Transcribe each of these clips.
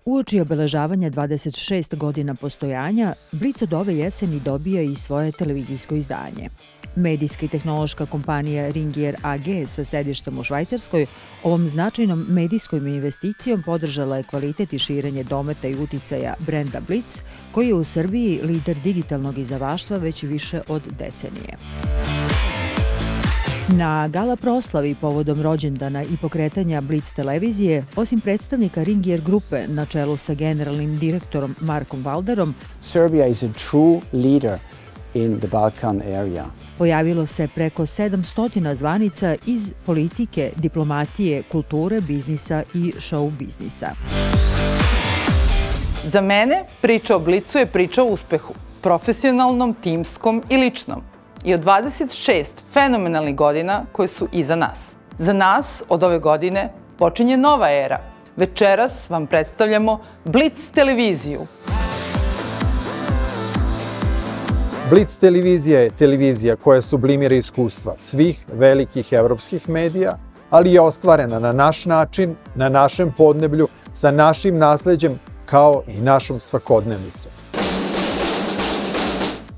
Uoči obeležavanja 26 godina postojanja, Blic od ove jeseni dobija i svoje televizijsko izdanje. Medijska i tehnološka kompanija Ringier AG sa sedištem u Švajcarskoj ovom značajnom medijskom investicijom podržala je kvalitet i širenje dometa i uticaja brenda Blic, koji je u Srbiji lider digitalnog izdavaštva već više od decenije. Na gala proslavi povodom rođendana i pokretanja Blic televizije, osim predstavnika Ringier grupe na čelu sa generalnim direktorom Markom Valdarom, Serbia is a true leader in the Balkan area. Pojavilo se preko 700 zvanica iz politike, diplomatije, kulture, biznisa i show biznisa. Za mene priča o Blicu je priča o uspehu, profesionalnom, timskom i ličnom. I od 26 fenomenalnih godina koje su iza nas. Za nas od ove godine počinje nova era. Večeras vam predstavljamo Blic televiziju. Blic televizija je televizija koja sublimira iskustva svih velikih evropskih medija, ali je ostvarena na naš način, na našem podneblju, sa našim nasleđem, kao i našom svakodnevnicom.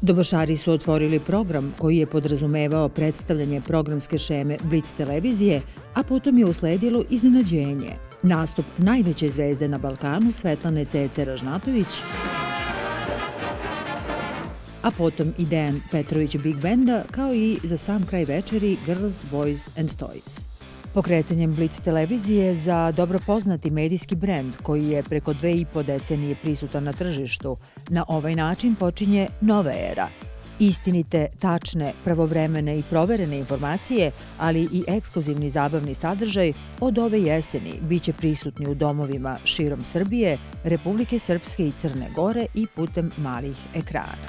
Dobošari su otvorili program koji je podrazumevao predstavljanje programske šeme Blic televizije, a potom je usledilo iznenađenje. Nastup najveće zvezde na Balkanu Svetlane Cece Ražnatović, a potom i Dejan Petrović Big Benda, kao i za sam kraj večeri Girls, Boys and Toys. Pokretanjem Blic televizije za dobro poznati medijski brend koji je preko 2,5 decenije prisutan na tržištu, na ovaj način počinje nova era. Istinite, tačne, pravovremene i proverene informacije, ali i ekskluzivni zabavni sadržaj od ove jeseni biće prisutni u domovima širom Srbije, Republike Srpske i Crne Gore i putem malih ekrana.